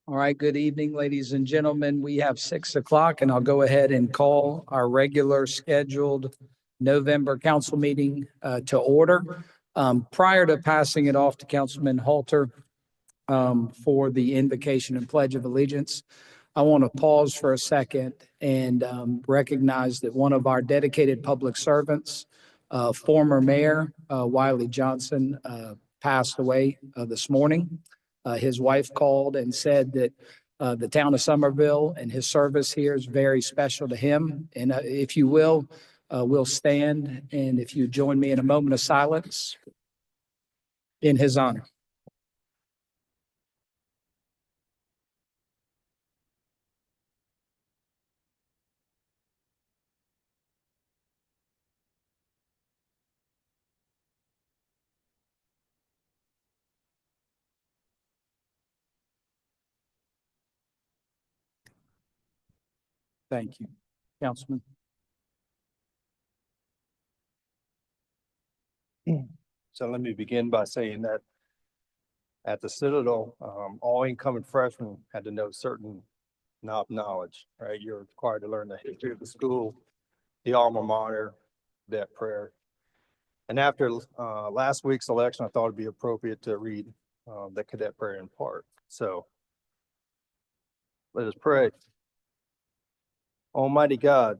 All right, good evening, ladies and gentlemen. We have 6 o'clock and I'll go ahead and call our regular scheduled November council meeting to order. Prior to passing it off to Councilman Halter for the invocation and pledge of allegiance, I want to pause for a second and recognize that one of our dedicated public servants, former Mayor Wiley Johnson, passed away this morning. His wife called and said that the town of Somerville and his service here is very special to him. And if you will, we'll stand, and if you join me in a moment of silence in his honor. Thank you, Councilman. So let me begin by saying that at the Citadel, all incoming freshmen had to know certain knowledge, right? You're required to learn the history of the school, the alma mater, that prayer. And after last week's election, I thought it'd be appropriate to read the cadet prayer in part. So let us pray. Almighty God,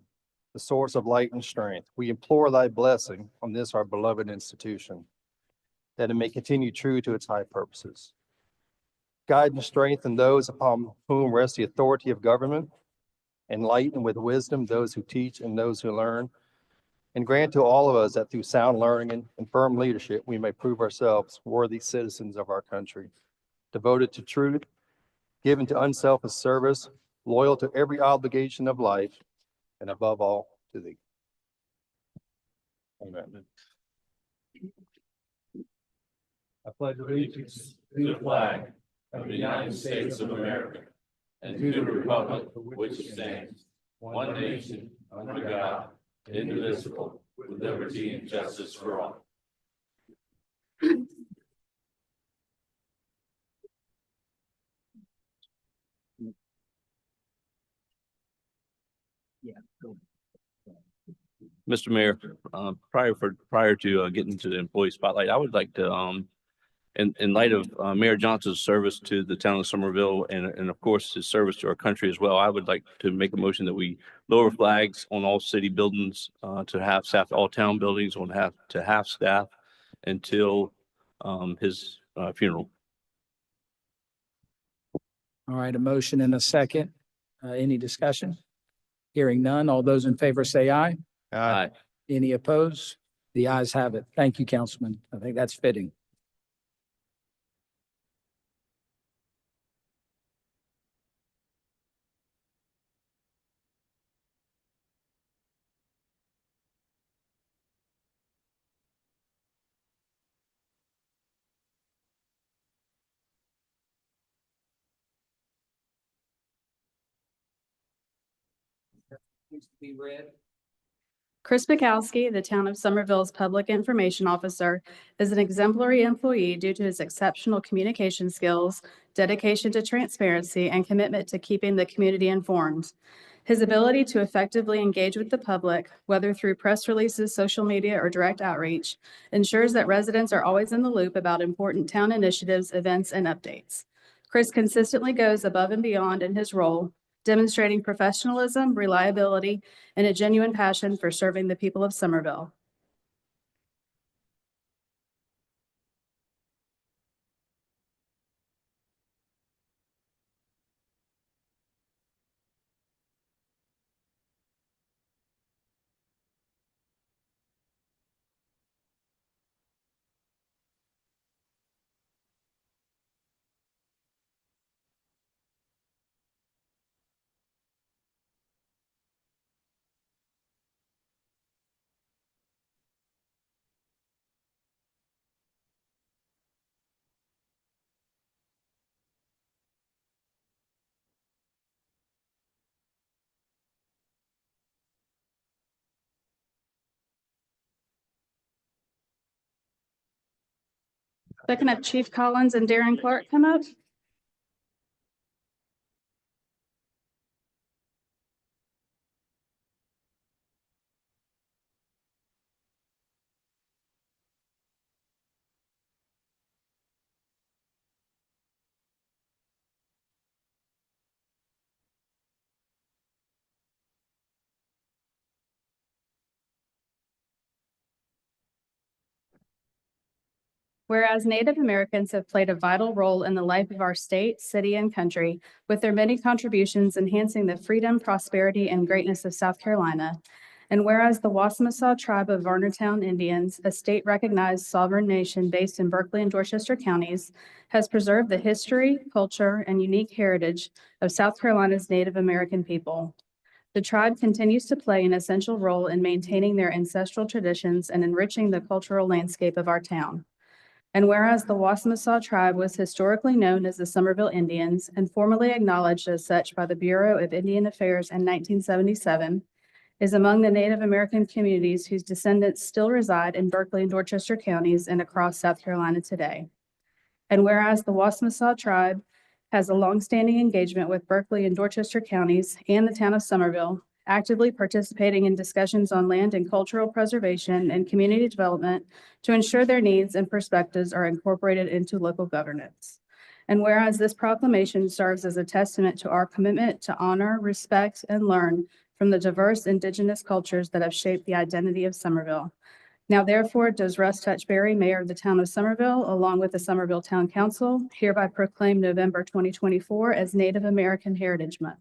the source of light and strength, we implore thy blessing on this, our beloved institution, that it may continue true to its high purposes. Guide and strengthen those upon whom rests the authority of government. Enlighten with wisdom those who teach and those who learn. And grant to all of us that through sound learning and firm leadership, we may prove ourselves worthy citizens of our country, devoted to truth, given to unselfish service, loyal to every obligation of life, and above all, to thee. Amen. I pledge allegiance to the flag of the United States of America and to the republic for which it stands, one nation, under God, indivisible, with liberty and justice for all. Mr. Mayor, prior to getting to the employee spotlight, I would like to, in light of Mayor Johnson's service to the town of Somerville and of course his service to our country as well, I would like to make a motion that we lower flags on all city buildings to have staff, all town buildings to have staff until his funeral. All right, a motion and a second. Any discussion? Hearing none. All those in favor say aye. Aye. Any opposed? The ayes have it. Thank you, Councilman. I think that's fitting. Needs to be read. Chris Bukowski, the town of Somerville's public information officer, is an exemplary employee due to his exceptional communication skills, dedication to transparency, and commitment to keeping the community informed. His ability to effectively engage with the public, whether through press releases, social media, or direct outreach, ensures that residents are always in the loop about important town initiatives, events, and updates. Chris consistently goes above and beyond in his role, demonstrating professionalism, reliability, and a genuine passion for serving the people of Somerville. So I can have Chief Collins and Darren Clark come up. Whereas Native Americans have played a vital role in the life of our state, city, and country with their many contributions enhancing the freedom, prosperity, and greatness of South Carolina. And whereas the Wassamasaw Tribe of Varnertown Indians, a state-recognized sovereign nation based in Berkeley and Dorchester counties, has preserved the history, culture, and unique heritage of South Carolina's Native American people. The tribe continues to play an essential role in maintaining their ancestral traditions and enriching the cultural landscape of our town. And whereas the Wassamasaw tribe was historically known as the Somerville Indians and formally acknowledged as such by the Bureau of Indian Affairs in 1977, is among the Native American communities whose descendants still reside in Berkeley and Dorchester counties and across South Carolina today. And whereas the Wassamasaw tribe has a longstanding engagement with Berkeley and Dorchester counties and the town of Somerville, actively participating in discussions on land and cultural preservation and community development to ensure their needs and perspectives are incorporated into local governance. And whereas this proclamation serves as a testament to our commitment to honor, respect, and learn from the diverse Indigenous cultures that have shaped the identity of Somerville. Now therefore does Russ Touchberry, Mayor of the town of Somerville, along with the Somerville Town Council, hereby proclaim November 2024 as Native American Heritage Month.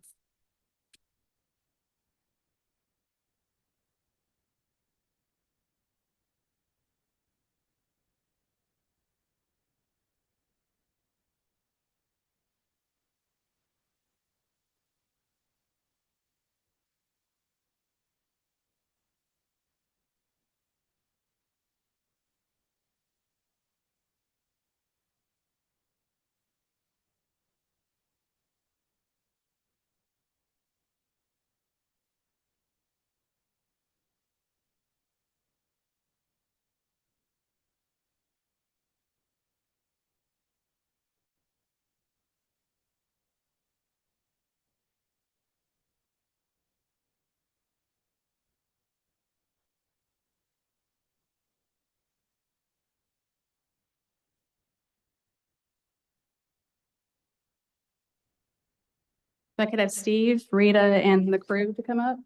If I could have Steve, Rita, and the crew to come up.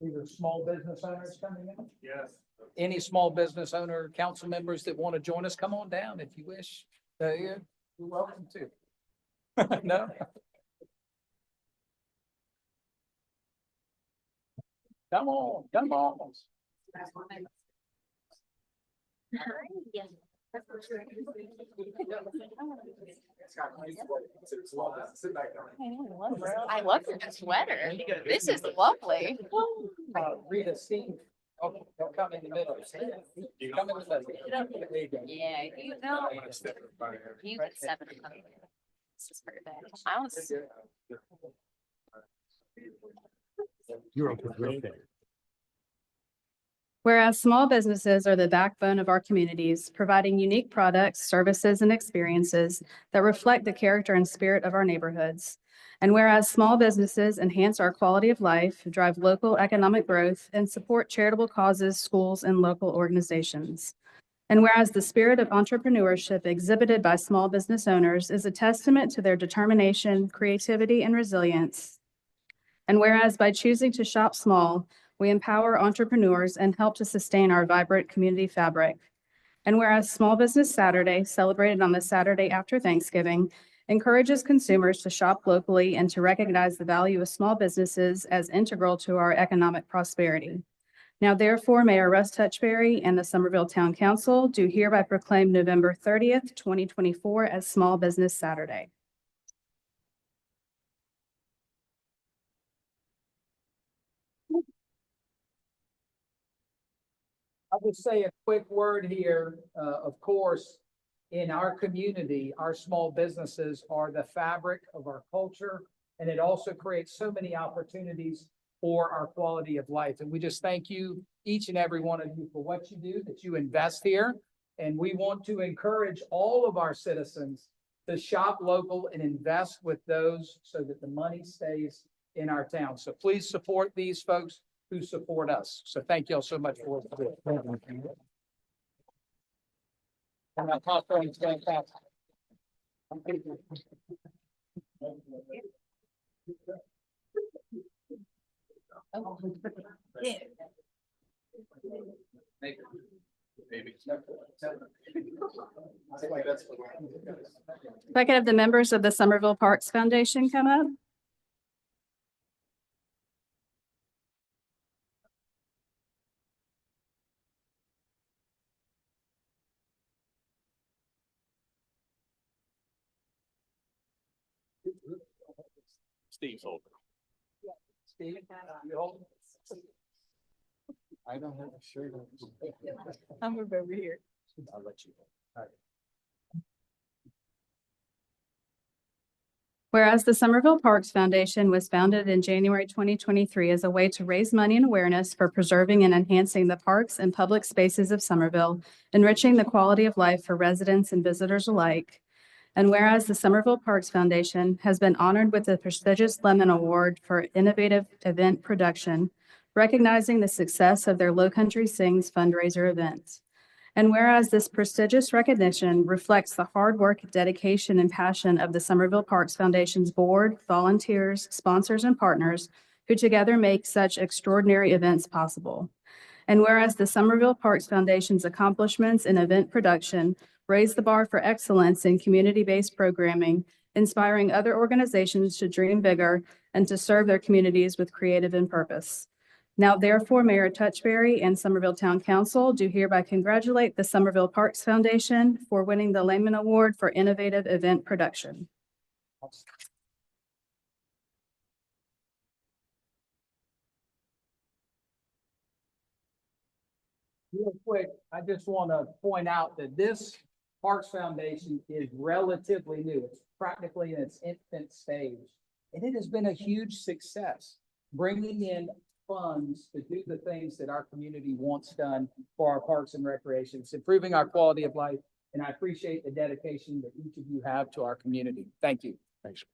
These are small business owners coming in. Yes. Any small business owner, council members that want to join us, come on down if you wish. You're welcome to. No? Come on, come on. I love your sweater. This is lovely. Rita, Steve, they'll come in the middle. You come in the middle. There you go. Yeah, you know. You get 7 of them. This is perfect. I want to. You're okay. Whereas small businesses are the backbone of our communities, providing unique products, services, and experiences that reflect the character and spirit of our neighborhoods. And whereas small businesses enhance our quality of life, drive local economic growth, and support charitable causes, schools, and local organizations. And whereas the spirit of entrepreneurship exhibited by small business owners is a testament to their determination, creativity, and resilience. And whereas by choosing to shop small, we empower entrepreneurs and help to sustain our vibrant community fabric. And whereas Small Business Saturday, celebrated on the Saturday after Thanksgiving, encourages consumers to shop locally and to recognize the value of small businesses as integral to our economic prosperity. Now therefore, Mayor Russ Touchberry and the Somerville Town Council do hereby proclaim November 30th, 2024 as Small Business Saturday. I'll just say a quick word here. Of course, in our community, our small businesses are the fabric of our culture, and it also creates so many opportunities for our quality of life. And we just thank you, each and every one of you, for what you do, that you invest here. And we want to encourage all of our citizens to shop local and invest with those so that the money stays in our town. So please support these folks who support us. So thank you all so much for it. And our conference is going fast. If I could have the members of the Somerville Parks Foundation come up. Steve's old. I don't have a shirt on. I'll move over here. I'll let you. Whereas the Somerville Parks Foundation was founded in January 2023 as a way to raise money and awareness for preserving and enhancing the parks and public spaces of Somerville, enriching the quality of life for residents and visitors alike. And whereas the Somerville Parks Foundation has been honored with the prestigious Lemon Award for Innovative Event Production, recognizing the success of their Low Country Sings fundraiser events. And whereas this prestigious recognition reflects the hard work, dedication, and passion of the Somerville Parks Foundation's board, volunteers, sponsors, and partners who together make such extraordinary events possible. And whereas the Somerville Parks Foundation's accomplishments in event production raise the bar for excellence in community-based programming, inspiring other organizations to dream bigger and to serve their communities with creative and purpose. Now therefore, Mayor Touchberry and Somerville Town Council do hereby congratulate the Somerville Parks Foundation for winning the Lehman Award for Innovative Event Production. Real quick, I just want to point out that this Parks Foundation is relatively new. It's practically in its infant stage. And it has been a huge success, bringing in funds to do the things that our community wants done for our parks and recreations, improving our quality of life. And I appreciate the dedication that each of you have to our community. Thank you. Thanks.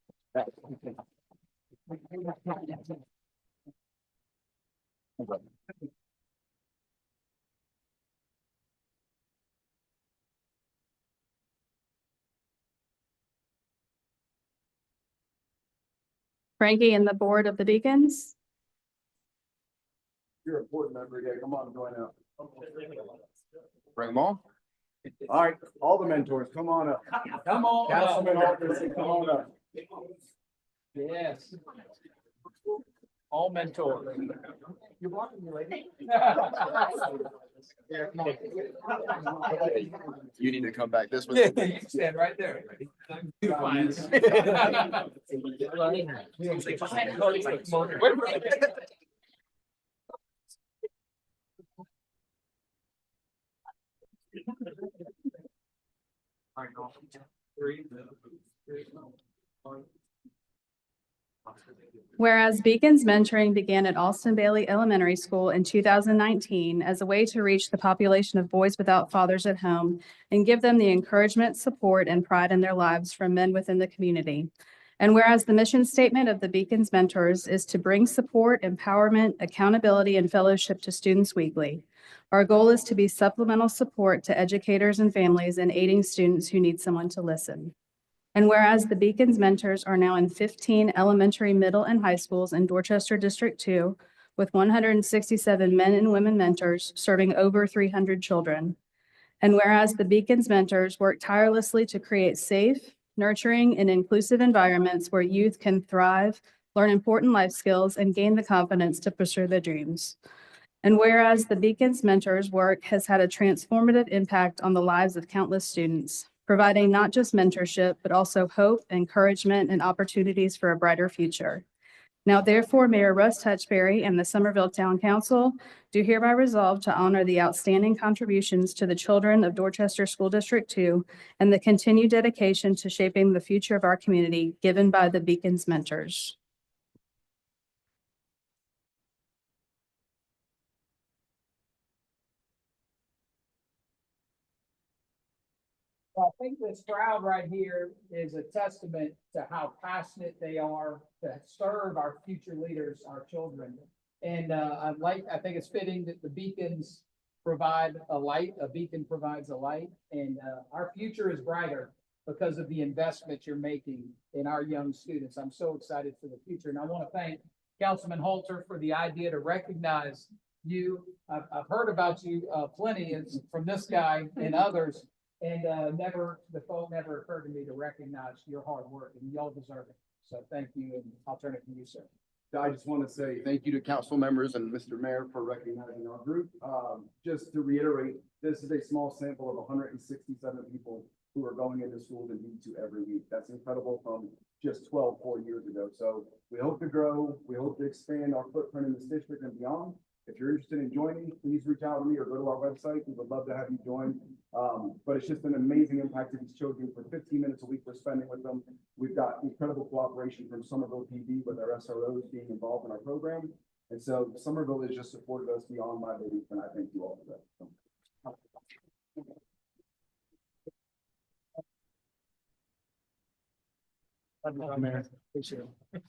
Frankie and the board of the Beacons. You're a board member, yeah, come on, join out. Bring them on. All right, all the mentors, come on up. Come on. Councilman Alderson, come on up. Yes. All mentors. You're blocking me, lady. Yeah, come on. You need to come back this Yeah, way. you stand right there. Whereas Beacons mentoring began at Alston Bailey Elementary School in 2019 as a way to reach the population of boys without fathers at home and give them the encouragement, support, and pride in their lives from men within the community. And whereas the mission statement of the Beacons Mentors is to bring support, empowerment, accountability, and fellowship to students weekly. Our goal is to be supplemental support to educators and families in aiding students who need someone to listen. And whereas the Beacons Mentors are now in 15 elementary, middle, and high schools in Dorchester District 2, with 167 men and women mentors serving over 300 children. And whereas the Beacons Mentors work tirelessly to create safe, nurturing, and inclusive environments where youth can thrive, learn important life skills, and gain the confidence to pursue their dreams. And whereas the Beacons Mentors work has had a transformative impact on the lives of countless students, providing not just mentorship, but also hope, encouragement, and opportunities for a brighter future. Now therefore, Mayor Russ Touchberry and the Somerville Town Council do hereby resolve to honor the outstanding contributions to the children of Dorchester School District 2 and the continued dedication to shaping the future of our community given by the Beacons Mentors. I think this crowd right here is a testament to how passionate they are to serve our future leaders, our children. And I think it's fitting that the Beacons provide a light, a beacon provides a light, and our future is brighter because of the investment you're making in our young students. I'm so excited for the future, and I want to thank Councilman Halter for the idea to recognize you. I've heard about you, plenty, it's from this guy and others. And, the thought never occurred to me to recognize your hard work, and y'all deserve it. So thank you, and I'll turn it to you, sir. I just want to say thank you to council members and Mr. Mayor for recognizing our group. Just to reiterate, this is a small sample of 167 people who are going into school to need to every week. That's incredible from just 4 years ago. So we hope to grow. We hope to expand our footprint in this district and beyond. If you're interested in joining, please reach out to me or go to our website. We would love to have you join. But it's just an amazing impact to these children. For 15 minutes a week we're spending with them. We've got incredible cooperation from Somerville PD with our SROs being involved in our program. And so Somerville has just supported us beyond my belief, and I thank you all for that. Mayor. Appreciate it.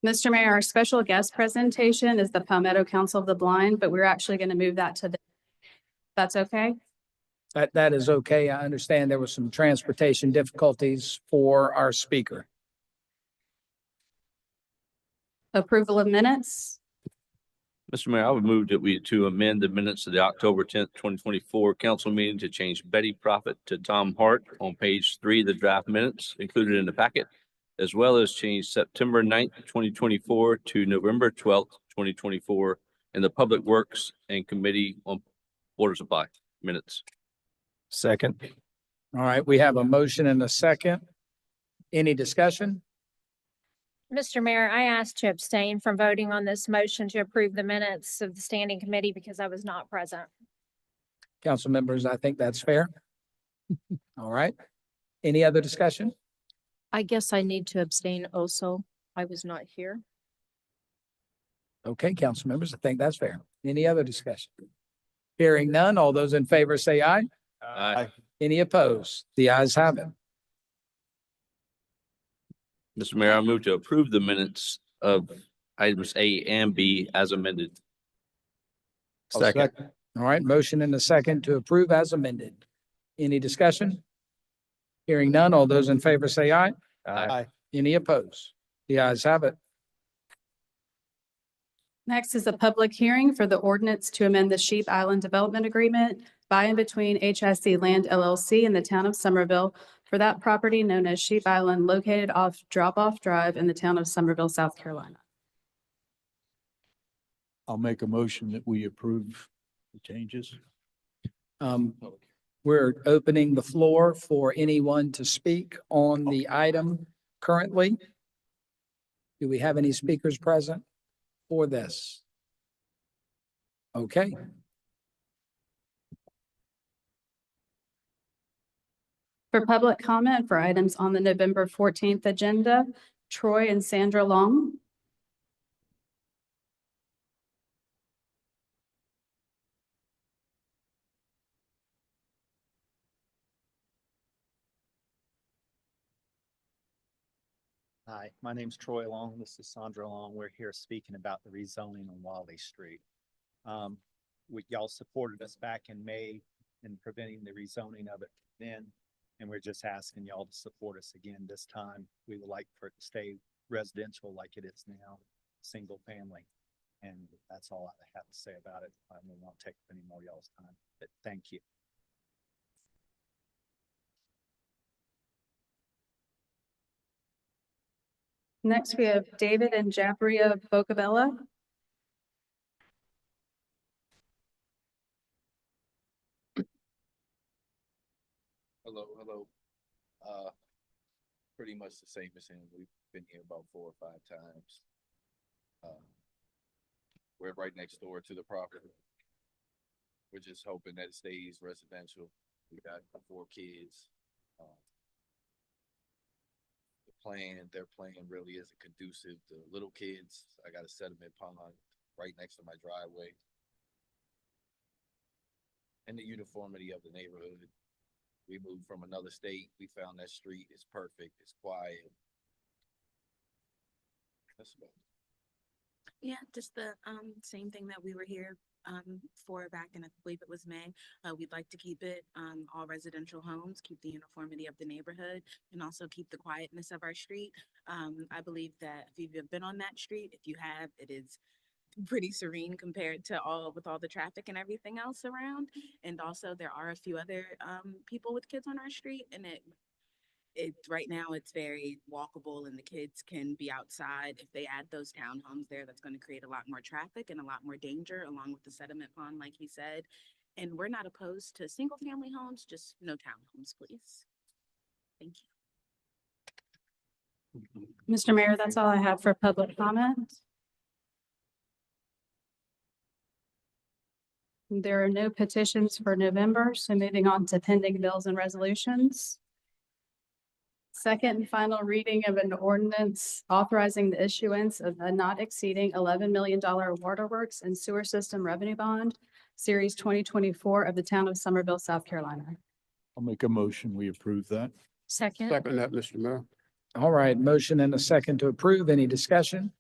Mr. Mayor, our special guest presentation is the Palmetto Council of the Blind, but we're actually going to move that to the, that's okay? That is okay. I understand there was some transportation difficulties for our speaker. Approval of minutes. Mr. Mayor, I would move that we to amend the minutes of the October 10th, 2024 council meeting to change Betty Prophet to Tom Hart on page 3 of the draft minutes included in the packet, as well as change September 9th, 2024 to November 12th, 2024 in the Public Works and Committee on Water Supply minutes. Second. All right, we have a motion and a second. Any discussion? Mr. Mayor, I asked to abstain from voting on this motion to approve the minutes of the standing committee because I was not present. Council members, I think that's fair. All right. Any other discussion? I guess I need to abstain also. I was not here. Okay, council members, I think that's fair. Any other discussion? Hearing none, all those in favor say aye. Aye. Any opposed? The ayes have it. Mr. Mayor, I move to approve the minutes of items A and B as amended. Second. All right, motion and a second to approve as amended. Any discussion? Hearing none, all those in favor say aye. Aye. Any opposed? The ayes have it. Next is a public hearing for the ordinance to amend the Sheep Island Development Agreement by and between HIC Land LLC and the town of Somerville for that property known as Sheep Island located off Drop-Off Drive in the town of Somerville, South Carolina. I'll make a motion that we approve the changes. We're opening the floor for anyone to speak on the item currently. Do we have any speakers present for this? Okay. For public comment for items on the November 14th agenda, Troy and Sandra Long. Hi, my name's Troy Long. This is Sandra Long. We're here speaking about the rezoning on Wally Street. Y'all supported us back in May in preventing the rezoning of it then, and we're just asking y'all to support us again this time. We would like for it to stay residential like it is now, single family. And that's all I have to say about it. I won't take any more of y'all's time, but thank you. Next, we have David and Jabria Bocabella. Hello. Pretty much the same as him. We've been here about 4 or 5 times. We're right next door to the property. We're just hoping that it stays residential. We got 4 kids. Their plan really isn't conducive to little kids. I got a sediment pond right next to my driveway. And the uniformity of the neighborhood. We moved from another state. We found that street is perfect. It's quiet. That's about it. Yeah, just the same thing that we were here for back in, I believe it was May. We'd like to keep it all residential homes, keep the uniformity of the neighborhood, and also keep the quietness of our street. I believe that if you've been on that street, if you have, it is pretty serene compared to all the traffic and everything else around. And also there are a few other people with kids on our street, and it right now it's very walkable and the kids can be outside. If they add those townhomes there, that's going to create a lot more traffic and a lot more danger, along with the sediment pond, like he said. And we're not opposed to single family homes, just no townhomes, please. Thank you. Mr. Mayor, that's all I have for public comment. There are no petitions for November, so moving on to pending bills and resolutions. Second and final reading of an ordinance authorizing the issuance of a not exceeding $11 million waterworks and sewer system revenue bond, Series 2024 of the town of Somerville, South Carolina. I'll make a motion. We approve that. Second. Second that, Mr. Mayor. All right, motion and a second to approve. Any discussion?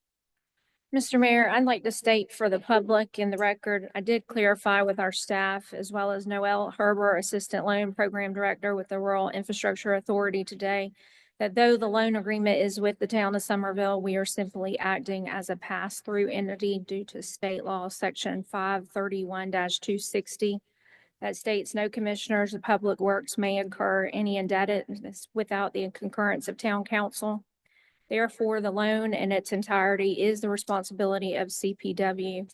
Mr. Mayor, I'd like to state for the public in the record, I did clarify with our staff as well as Noel Herber, Assistant Loan Program Director with the Rural Infrastructure Authority today, that though the loan agreement is with the town of Somerville, we are simply acting as a pass-through entity due to state law, section 531-260. That states no commissioners of public works may incur any indebtedness without the concurrence of town council. Therefore, the loan in its entirety is the responsibility of CPW.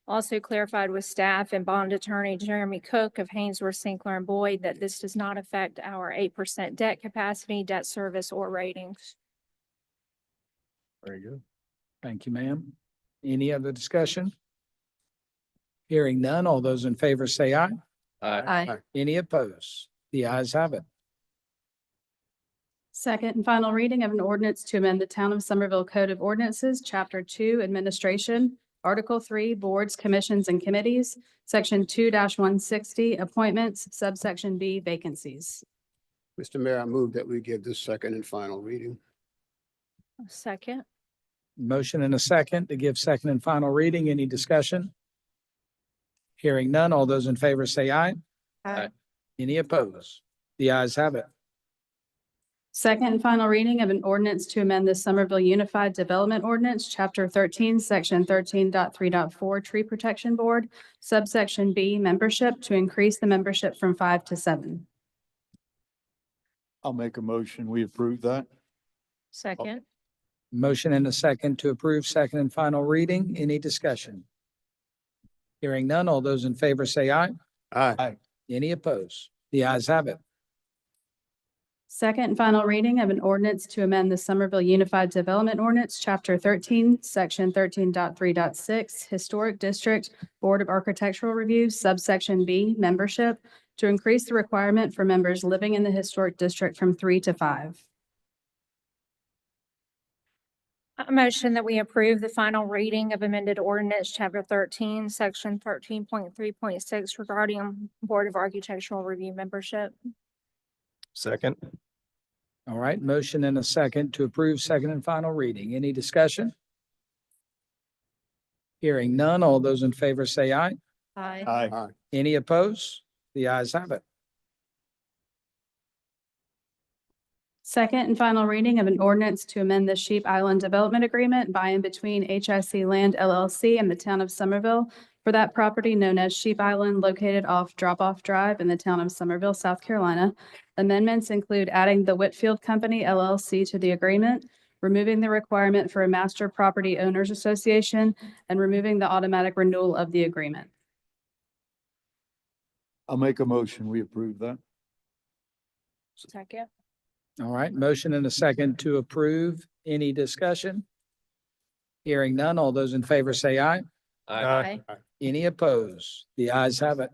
Also clarified with staff and bond attorney Jeremy Cook of Hainsworth, Sinclair and Boyd that this does not affect our 8% debt capacity, debt service, or ratings. Very good. Thank you, ma'am. Any other discussion? Hearing none, all those in favor say aye. Aye. Any opposed? The ayes have it. Second and final reading of an ordinance to amend the Town of Somerville Code of Ordinances, Chapter 2, Administration, Article 3, Boards, Commissions, and Committees, Section 2-160, Appointments, Subsection B, Vacancies. Mr. Mayor, I move that we give this second and final reading. Second. Motion and a second to give second and final reading. Any discussion? Hearing none, all those in favor say aye. Aye. Any opposed? The ayes have it. Second and final reading of an ordinance to amend the Somerville Unified Development Ordinance, Chapter 13, Section 13.3.4, Tree Protection Board, Subsection B, Membership, to increase the membership from 5 to 7. I'll make a motion. We approve that. Second. Motion and a second to approve second and final reading. Any discussion? Hearing none, all those in favor say aye. Aye. Any opposed? The ayes have it. Second and final reading of an ordinance to amend the Somerville Unified Development Ordinance, Chapter 13, Section 13.3.6, Historic District Board of Architectural Reviews, Subsection B, Membership, to increase the requirement for members living in the historic district from 3 to 5. A motion that we approve the final reading of amended ordinance, Chapter 13, Section 13.3.6 regarding Board of Architectural Review membership. Second. All right, motion and a second to approve second and final reading. Any discussion? Hearing none, all those in favor say aye. Aye. Aye. Any opposed? The ayes have it. Second and final reading of an ordinance to amend the Sheep Island Development Agreement by and between HIC Land LLC and the town of Somerville for that property known as Sheep Island located off Drop-Off Drive in the town of Somerville, South Carolina. Amendments include adding the Whitfield Company LLC to the agreement, removing the requirement for a master property owners association, and removing the automatic renewal of the agreement. I'll make a motion. We approve that. Second. All right, motion and a second to approve. Any discussion? Hearing none. All those in favor say aye. Aye. Any opposed? The ayes have it.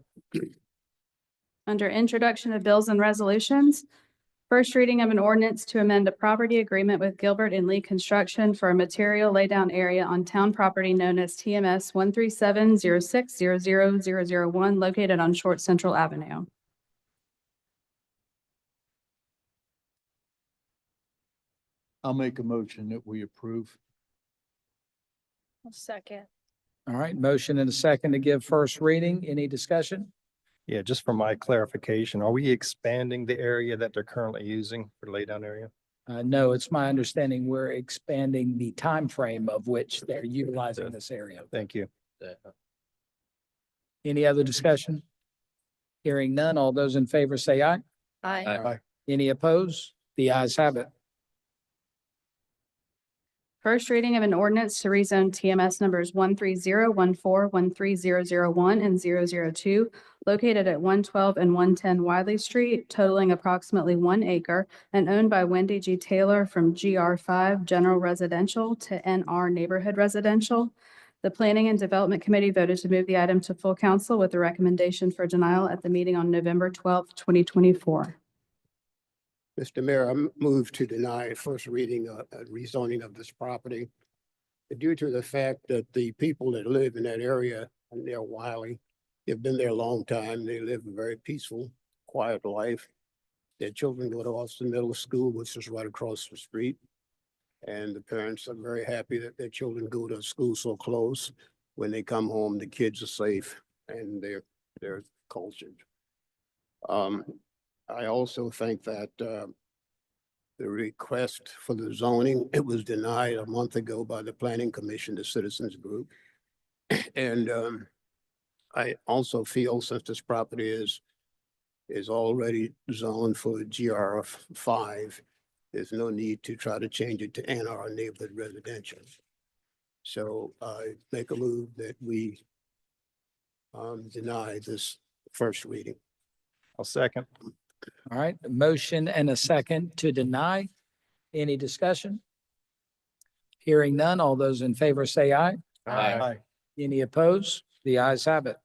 Under introduction of bills and resolutions, first reading of an ordinance to amend a property agreement with Gilbert and Lee Construction for a material laydown area on town property known as TMS 13706000001 located on Short Central Avenue. I'll make a motion that we approve. Second. All right, motion and a second to give first reading. Any discussion? Yeah, just for my clarification, are we expanding the area that they're currently using for laydown area? No, it's my understanding we're expanding the time frame of which they're utilizing this area. Thank you. Any other discussion? Hearing none. All those in favor say aye. Aye. Any opposed? The ayes have it. First reading of an ordinance to rezone TMS numbers 13014, 13001, and 002 located at 112 and 110 Wiley Street, totaling approximately 1 acre and owned by Wendy G. Taylor from GR5 General Residential to NR Neighborhood Residential. The Planning and Development Committee voted to move the item to full council with a recommendation for denial at the meeting on November 12th, 2024. Mr. Mayor, I move to deny first reading rezoning of this property due to the fact that the people that live in that area near Wiley, they've been there a long time. They live a very peaceful, quiet life. Their children go to Austin Middle School, which is right across the street. And the parents are very happy that their children go to school so close. When they come home, the kids are safe and they're cultured. I also think that the request for the zoning, it was denied a month ago by the Planning Commission, the citizens group. And I also feel since this property is already zoned for GR5, there's no need to try to change it to NR Neighborhood Residential. So I make a move that we deny this first reading. I'll second. All right, a motion and a second to deny. Any discussion? Hearing none. All those in favor say aye. Aye. Any opposed? The ayes have it.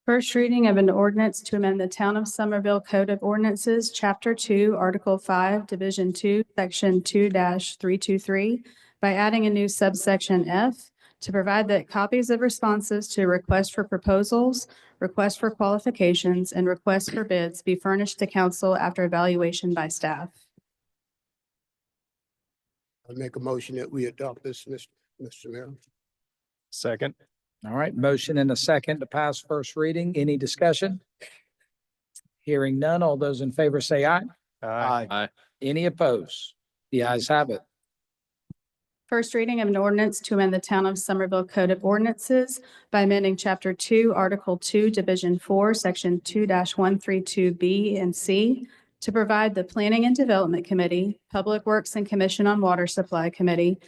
First reading of an ordinance to amend the Town of Somerville Code of Ordinances, Chapter 2, Article 5, Division 2, Section 2-323, by adding a new subsection F to provide that copies of responses to requests for proposals, requests for qualifications, and requests for bids be furnished to council after evaluation by staff. I make a motion that we adopt this, Mr. Mayor. Second. All right, motion and a second to pass first reading. Any discussion? Hearing none. All those in favor say aye. Aye. Any opposed? The ayes have it. First reading of an ordinance to amend the Town of Somerville Code of Ordinances by amending Chapter 2, Article 2, Division 4, Section 2-132B and C to provide the Planning and Development Committee, Public Works and Commission on Water Supply Committee,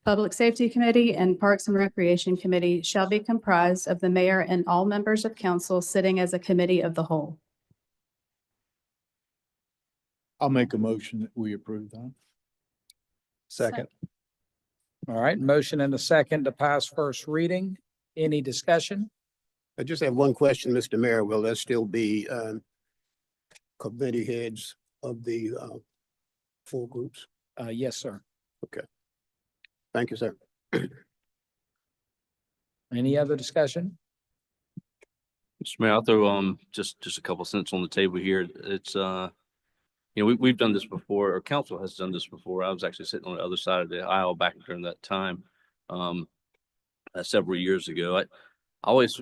Public Safety Committee, and Parks and Recreation Committee shall be comprised of the mayor and all members of council sitting as a committee of the whole. I'll make a motion that we approve that. Second. All right, motion and a second to pass first reading. Any discussion? I just have one question, Mr. Mayor. Will there still be committee heads of the four groups? Yes, sir. Thank you, sir. Any other discussion? Mr. Mayor, I'll throw just a couple cents on the table here. It's we've done this before, or council has done this before. I was actually sitting on the other side of the aisle back during that time, several years ago. I always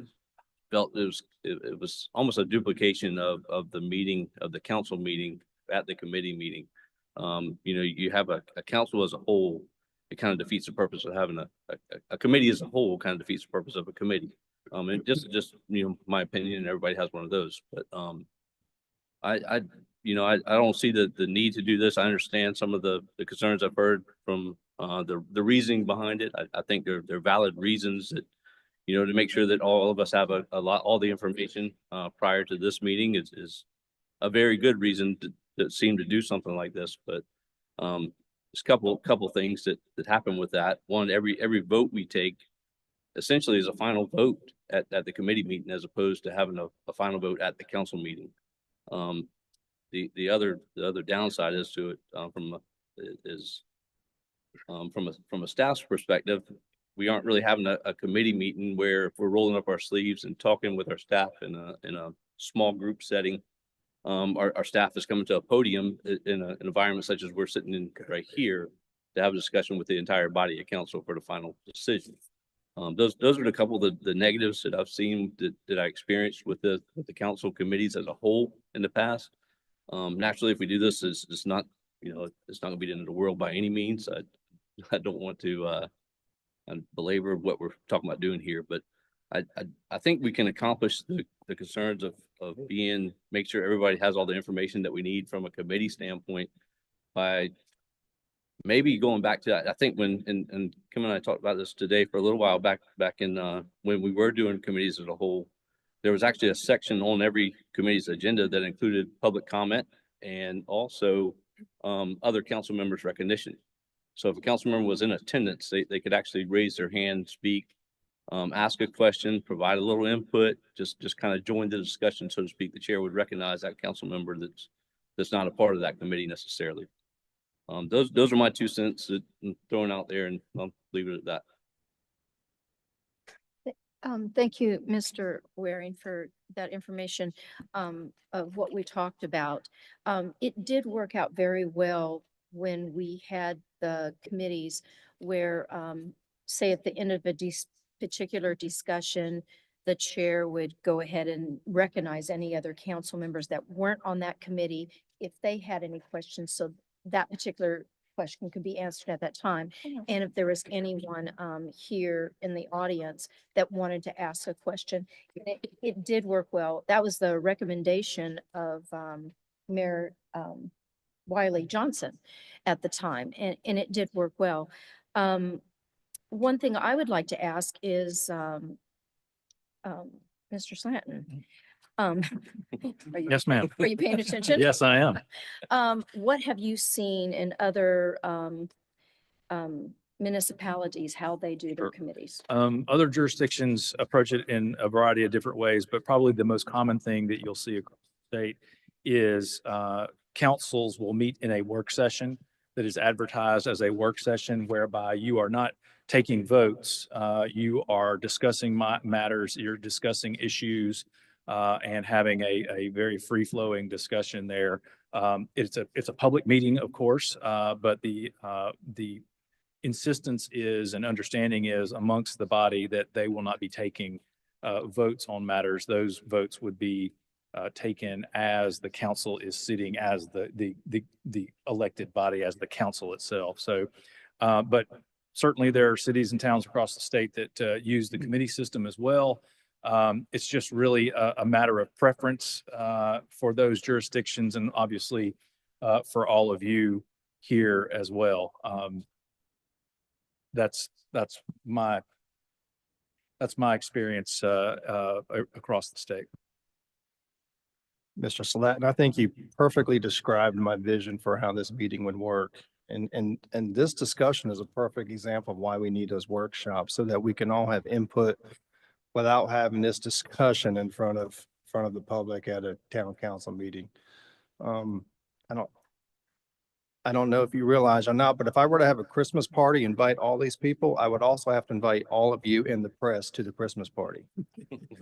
felt it was almost a duplication of the meeting, of the council meeting at the committee meeting. You have a council as a whole. It kind of defeats the purpose of having a committee as a whole. Kind of defeats the purpose of a committee. And just my opinion, and everybody has one of those. But I don't see the need to do this. I understand some of the concerns I've heard from the reasoning behind it. I think they're valid reasons that you know, to make sure that all of us have all the information, prior to this meeting is a very good reason to seem to do something like this, but, there's a couple things that happen with that. One, every vote we take essentially is a final vote at the committee meeting as opposed to having a final vote at the council meeting. The other downside is to it, from a staff's perspective, we aren't really having a committee meeting where if we're rolling up our sleeves and talking with our staff in a small group setting. Our staff is coming to a podium in an environment such as we're sitting in right here to have a discussion with the entire body of council for the final decision. Those are a couple of the negatives that I've seen that I experienced with the council committees as a whole in the past. Naturally, if we do this, it's not, you know, it's not gonna be the end of the world by any means. I don't want to belabor what we're talking about doing here, but I think we can accomplish the concerns of make sure everybody has all the information that we need from a committee standpoint by maybe going back to that. I think when, and Kim and I talked about this today for a little while back in, when we were doing committees as a whole, there was actually a section on every committee's agenda that included public comment and also, other council members' recognition. So if a council member was in attendance, they could actually raise their hand, speak, ask a question, provide a little input, just kind of join the discussion, so to speak. The chair would recognize that council member that's not a part of that committee necessarily. Those are my 2 cents that I'm throwing out there, and I'll leave it at that. Thank you, Mr. Waring, for that information of what we talked about. It did work out very well when we had the committees where, say at the end of a particular discussion, the chair would go ahead and recognize any other council members that weren't on that committee if they had any questions. So that particular question could be answered at that time. And if there was anyone here in the audience that wanted to ask a question, it did work well. That was the recommendation of Mayor Wiley Johnson at the time, and it did work well. One thing I would like to ask is, Mr. Slanton. Yes, ma'am. Are you paying attention? Yes, I am. What have you seen in other municipalities, how they do their Sure. committees? Other jurisdictions approach it in a variety of different ways, but probably the most common thing that you'll see across the state is councils will meet in a work session that is advertised as a work session whereby you are not taking votes. You are discussing matters, you're discussing issues, and having a very free-flowing discussion there. It's a public meeting, of course, but the insistence is and understanding is amongst the body that they will not be taking votes on matters. Those votes would be taken as the council is sitting as the elected body, as the council itself. So, but certainly there are cities and towns across the state that use the committee system as well. It's just really a matter of preference for those jurisdictions, and obviously for all of you here as well. That's my experience across the state. Mr. Slatton, I think you perfectly described my vision for how this meeting would work. And this discussion is a perfect example of why we need those workshops, so that we can all have input without having this discussion in front of the public at a town council meeting. I don't know if you realize or not, but if I were to have a Christmas party, invite all these people, I would also have to invite all of you in the press to the Christmas party.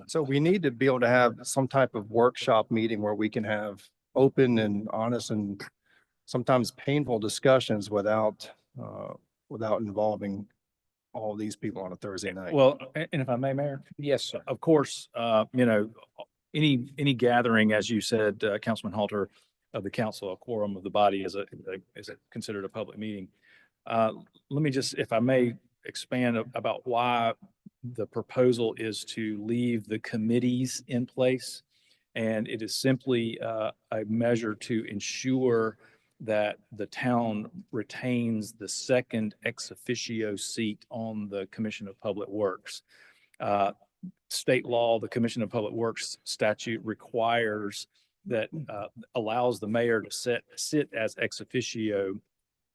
So we need to be able to have some type of workshop meeting where we can have open and honest and sometimes painful discussions without involving all these people on a Thursday night. Well, and if I may, Mayor? Yes, sir. Of course, any gathering, as you said, Councilman Halter, of the council, a quorum of the body is considered a public meeting. Let me just, if I may, expand about why the proposal is to leave the committees in place. And it is simply a measure to ensure that the town retains the second ex officio seat on the Commission of Public Works. State law, the Commission of Public Works statute requires that allows the mayor to sit as ex officio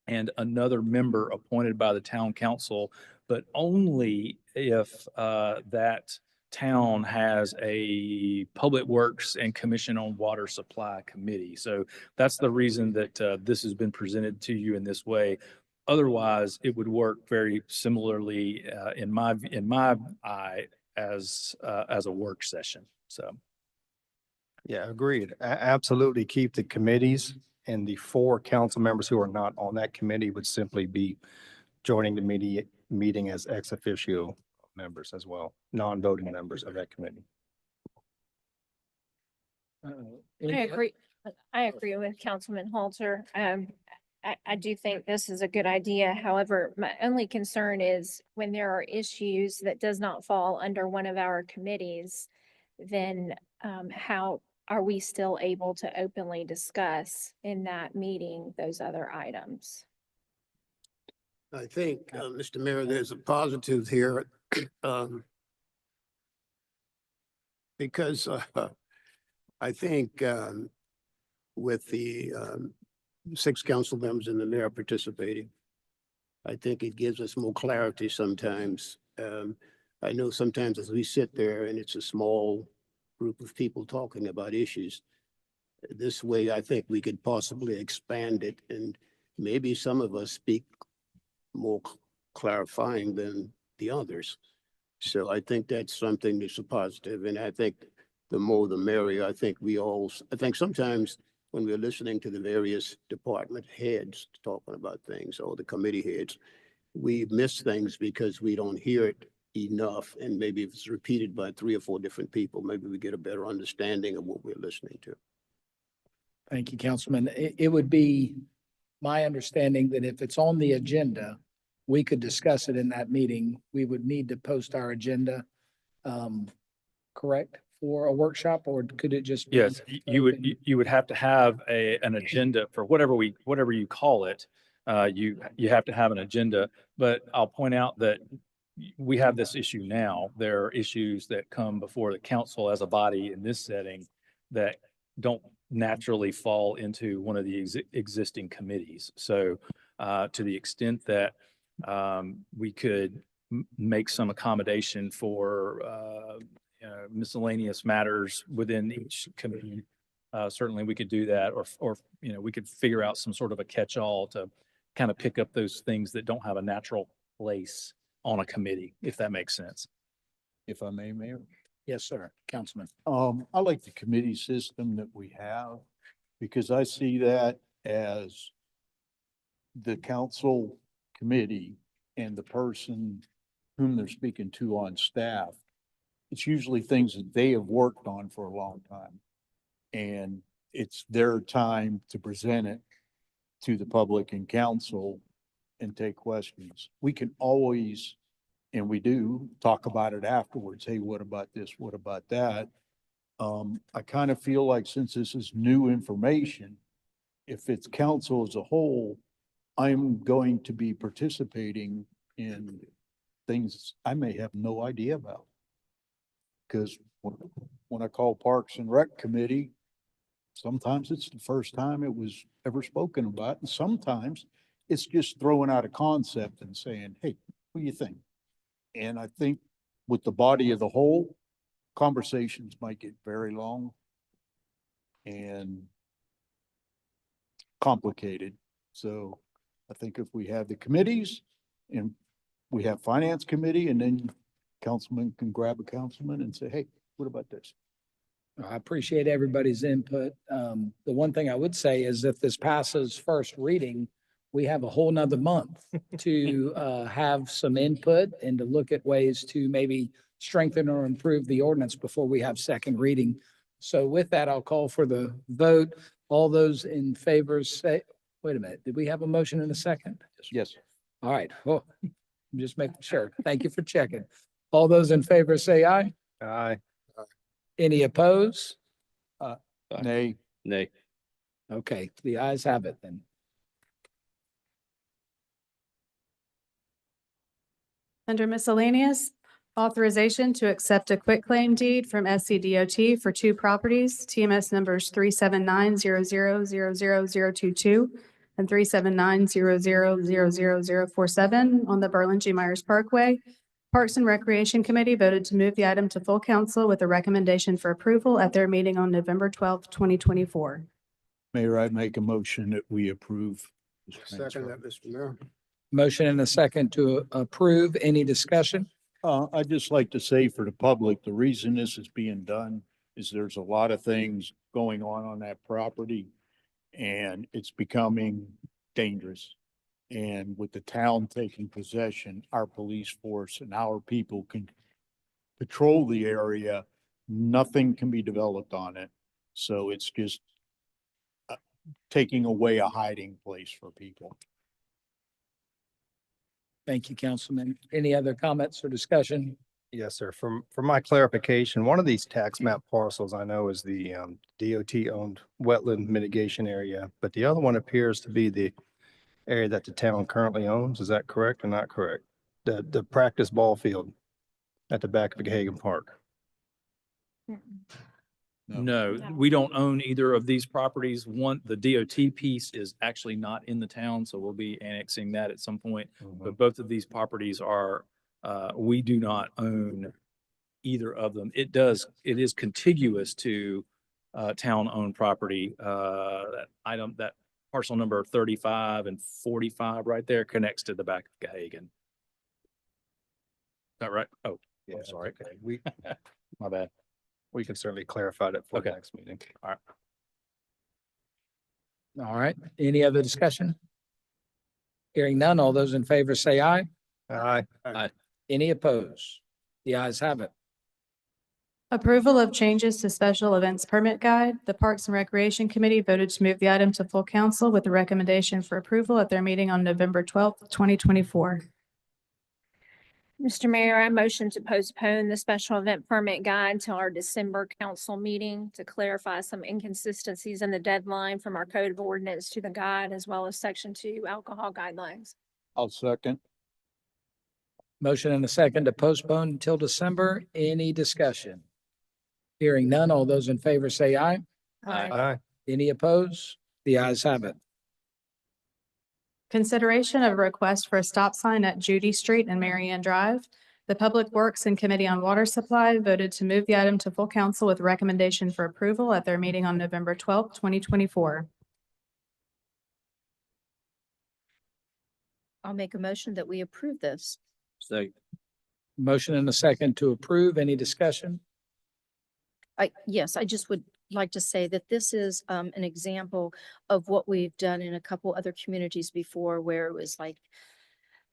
and another member appointed by the town council, but only if that town has a Public Works and Commission on Water Supply Committee. So that's the reason that this has been presented to you in this way. Otherwise, it would work very similarly in my eye as a work session. So. Yeah, agreed. Absolutely keep the committees, and the 4 council members who are not on that committee would simply be joining the meeting as ex officio members as well, non-voting members of that committee. I agree with Councilman Halter. I do think this is a good idea. However, my only concern is when there are issues that does not fall under one of our committees, then how are we still able to openly discuss in that meeting those other items? I think, Mr. Mayor, there's a positive here. Because I think with the 6 council members and the mayor participating, I think it gives us more clarity sometimes. I know sometimes as we sit there and it's a small group of people talking about issues, this way I think we could possibly expand it, and maybe some of us speak more clarifying than the others. So I think that's something that's a positive, and I think the more the merrier. I think sometimes when we're listening to the various department heads talking about things, or the committee heads, we miss things because we don't hear it enough. And maybe if it's repeated by 3 or 4 different people, maybe we get a better understanding of what we're listening to. Thank you, Councilman. It would be my understanding that if it's on the agenda, we could discuss it in that meeting. We would need to post our agenda, correct, for a workshop, or could it just? be Yes, you would have to have an agenda for whatever you call it. You have to have an agenda, but I'll point out that we have this issue now. There are issues that come before the council as a body in this setting that don't naturally fall into one of the existing committees. So to the extent that we could make some accommodation for miscellaneous matters within each committee, certainly we could do that, or we could figure out some sort of a catch-all to kind of pick up those things that don't have a natural place on a committee, if that makes sense. If I may, Mayor. Yes, sir, Councilman. I like the committee system that we have, because I see that as the council committee and the person whom they're speaking to on staff. It's usually things that they have worked on for a long time. And it's their time to present it to the public and council and take questions. We can always, and we do, talk about it afterwards. Hey, what about this? What about that? I kind of feel like since this is new information, if it's council as a whole, I'm going to be participating in things I may have no idea about. Because when I call Parks and Rec Committee, sometimes it's the first time it was ever spoken about, and sometimes it's just throwing out a concept and saying, hey, what do you think? And I think with the body of the whole, conversations might get very long and complicated. So I think if we have the committees and we have finance committee, and then councilman can grab a councilman and say, hey, what about this? I appreciate everybody's input. The one thing I would say is if this passes first reading, we have a whole nother month to have some input and to look at ways to maybe strengthen or improve the ordinance before we have second reading. So with that, I'll call for the vote. All those in favor say, wait a minute, did we have a motion in a second? Yes. All right. Well, I'm just making sure. Thank you for checking. All those in favor say aye. Aye. Any opposed? Nay. Nay. Okay, the ayes have it then. Under miscellaneous, Authorization to accept a quitclaim deed from SCDOT for two properties, TMS numbers 37900000022 and 37900000047 on the Berlin G. Myers Parkway. Parks and Recreation Committee voted to move the item to full council with a recommendation for approval at their meeting on November 12th, 2024. Mayor, I make a motion that we approve. this Second transfer. that, Mr. Mayor. Motion and a second to approve. Any discussion? I'd just like to say for the public, the reason this is being done is there's a lot of things going on that property and it's becoming dangerous. And with the town taking possession, our police force and our people can patrol the area. Nothing can be developed on it. So it's just taking away a hiding place for people. Thank you, Councilman. Any other comments or discussion? Yes, sir. For my clarification, one of these tax map parcels I know is the DOT-owned wetland mitigation area, but the other one appears to be the area that the town currently owns. Is that correct or not correct? The practice ball field at the back of Hagan Park. No, we don't own either of these properties. One, the DOT piece is actually not in the town, so we'll be annexing that at some point. But both of these properties are, we do not own either of them. It is contiguous to town-owned property. That parcel number 35 and 45 right there connects to the back of Gahagan. Is that right? Oh, Yeah, I'm sorry. okay. My bad. We can certainly clarify that for the Okay. next meeting. All right. All right. Any other discussion? Hearing none. All those in favor say aye. Aye. Any opposed? The ayes have it. Approval of changes to special events permit guide. The Parks and Recreation Committee voted to move the item to full council with a recommendation for approval at their meeting on November 12th, 2024. Mr. Mayor, I motion to postpone the special event permit guide till our December council meeting to clarify some inconsistencies in the deadline from our code of ordinance to the guide, as well as section 2 alcohol guidelines. I'll second. Motion and a second to postpone until December. Any discussion? Hearing none. All those in favor say aye. Aye. Any opposed? The ayes have it. Consideration of a request for a stop sign at Judy Street and Marianne Drive. The Public Works and Committee on Water Supply voted to move the item to full council with recommendation for approval at their meeting on November 12th, 2024. I'll make a motion that we approve this. So Motion and a second to approve. Any discussion? Yes, I just would like to say that this is an example of what we've done in a couple other communities before, where it was like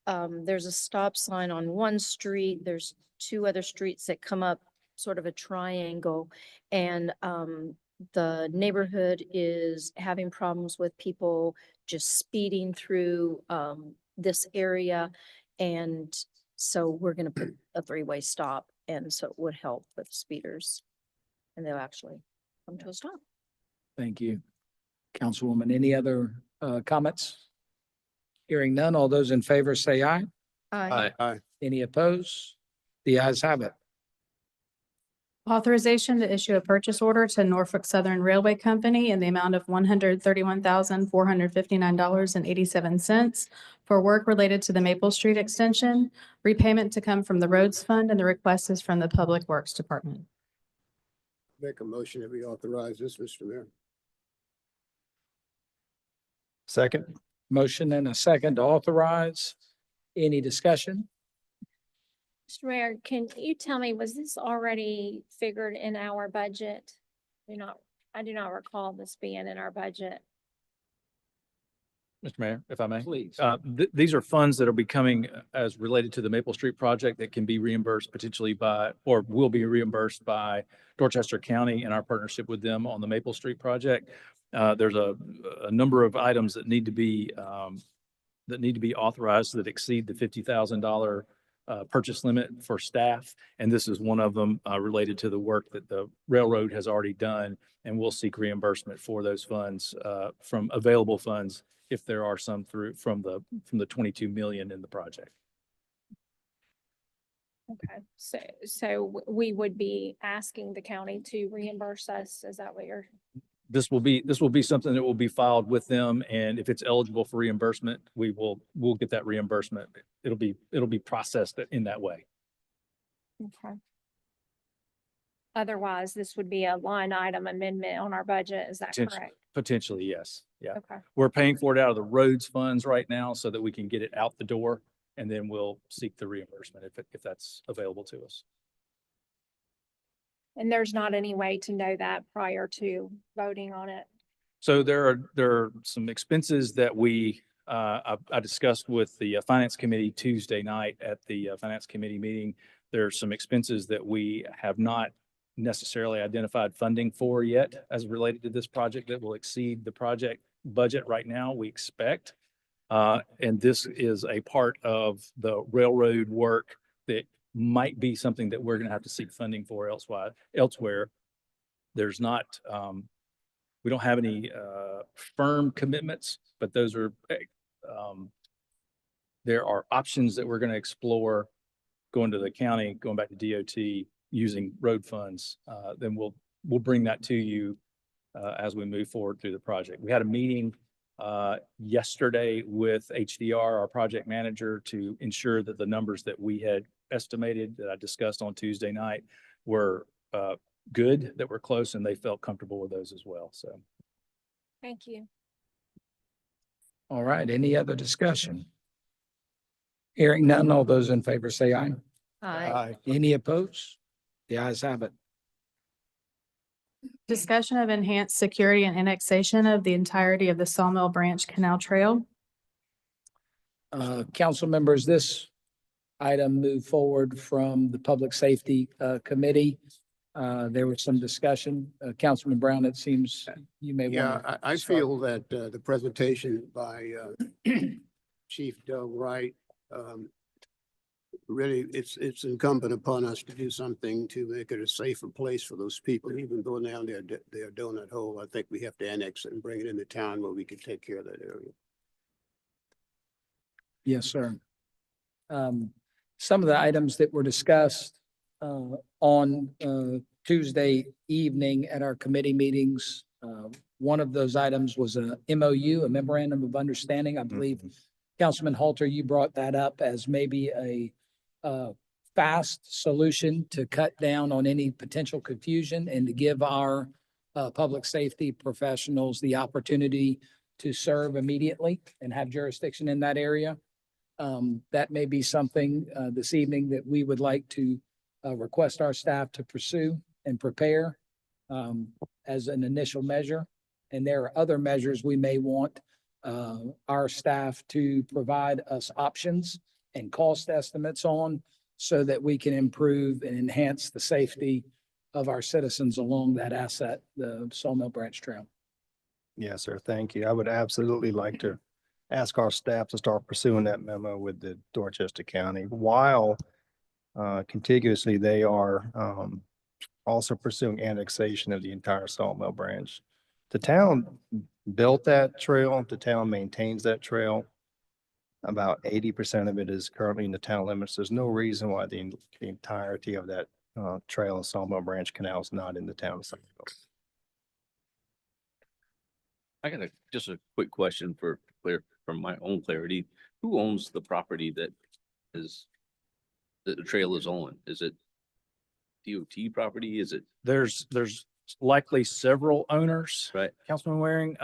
there's a stop sign on one street, there's two other streets that come up sort of a triangle, and the neighborhood is having problems with people just speeding through this area. And so we're going to put a three-way stop, and so it would help with speeders, and they'll actually come to a stop. Thank you. Councilwoman, any other comments? Hearing none. All those in favor say aye. Aye. Any opposed? The ayes have it. Authorization to issue a purchase order to Norfolk Southern Railway Company in the amount of $131,459.87 for work related to the Maple Street extension. Repayment to come from the Roads Fund, and the request is from the Public Works Department. Make a motion that we authorize this, Mr. Mayor. Second. Motion and a second to authorize. Any discussion? Mr. Mayor, can you tell me, was this already figured in our budget? I do not recall this being in our budget. Mr. Mayor, if I may. Please. These are funds that are becoming as related to the Maple Street project that can be reimbursed potentially by, or will be reimbursed by Dorchester County in our partnership with them on the Maple Street project. There's a number of items that need to be authorized that exceed the $50,000 purchase limit for staff. And this is one of them related to the work that the railroad has already done. And we'll seek reimbursement for those funds from available funds, if there are some from the 22 million in the project. Okay, so we would be asking the county to reimburse us, is that what you're? This will be something that will be filed with them, and if it's eligible for reimbursement, we'll get that reimbursement. It'll be processed in that way. Okay. Otherwise, this would be a line item amendment on our budget, is that Potentially. correct? Potentially, yes. Yeah. Okay, We're paying for it out of the roads funds right now so that we can get it out the door, and then we'll seek the reimbursement if that's available to us. and there's not any way to know that prior to voting on it? So there are some expenses that I discussed with the Finance Committee Tuesday night at the Finance Committee meeting. There are some expenses that we have not necessarily identified funding for yet as related to this project that will exceed the project budget right now, we expect. And this is a part of the railroad work that might be something that we're going to have to seek funding for elsewhere. There's not, we don't have any firm commitments, but those are, there are options that we're going to explore going to the county, going back to DOT, using road funds. Then we'll bring that to you as we move forward through the project. We had a meeting yesterday with HDR, our project manager, to ensure that the numbers that we had estimated that I discussed on Tuesday night were good, that were close, and they felt comfortable with those as well. So. Thank you. All right, any other discussion? Hearing none, all those in favor say aye. Aye. Any opposed? The ayes have it. Discussion of enhanced security and annexation of the entirety of the Sawmill Branch Canal Trail. Council members, this item moved forward from the Public Safety Committee. There was some discussion. Councilman Brown, it seems you may want Yeah, to. I feel that the presentation by Chief Doug Wright, really, it's incumbent upon us to do something to make it a safer place for those people, even though now they're a donut hole. I think we have to annex it and bring it into town where we can take care of that area. Yes, sir. Some of the items that were discussed on Tuesday evening at our committee meetings, one of those items was a MOU, a memorandum of understanding. I believe, Councilman Halter, you brought that up as maybe a fast solution to cut down on any potential confusion and to give our public safety professionals the opportunity to serve immediately and have jurisdiction in that area. That may be something this evening that we would like to request our staff to pursue and prepare as an initial measure. And there are other measures we may want our staff to provide us options and cost estimates on so that we can improve and enhance the safety of our citizens along that asset, the Sawmill Branch Trail. Yes, sir. Thank you. I would absolutely like to ask our staff to start pursuing that memo with the Dorchester County while contiguously they are also pursuing annexation of the entire Sawmill Branch. The town built that trail. The town maintains that trail. About 80% of it is currently in the town limits. There's no reason why the entirety of that trail and Sawmill Branch Canal is not in the town of Sawmill. I got just a quick question for my own clarity. Who owns the property that the trail is on? Is it DOT property? Is it? There's likely several owners. Right. Councilman Waring,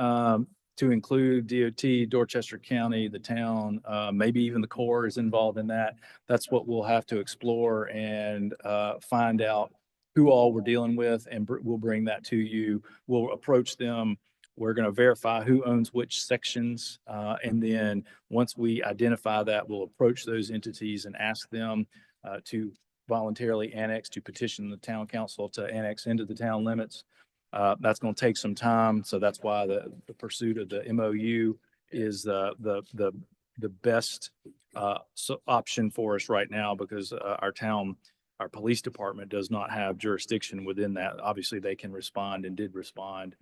to include DOT, Dorchester County, the town, maybe even the Corps is involved in that. That's what we'll have to explore and find out who all we're dealing with, and we'll bring that to you. We'll approach them. We're going to verify who owns which sections. And then once we identify that, we'll approach those entities and ask them to voluntarily annex, to petition the town council to annex into the town limits. That's going to take some time. So that's why the pursuit of the MOU is the best option for us right now, because our police department does not have jurisdiction within that. Obviously, they can respond and did respond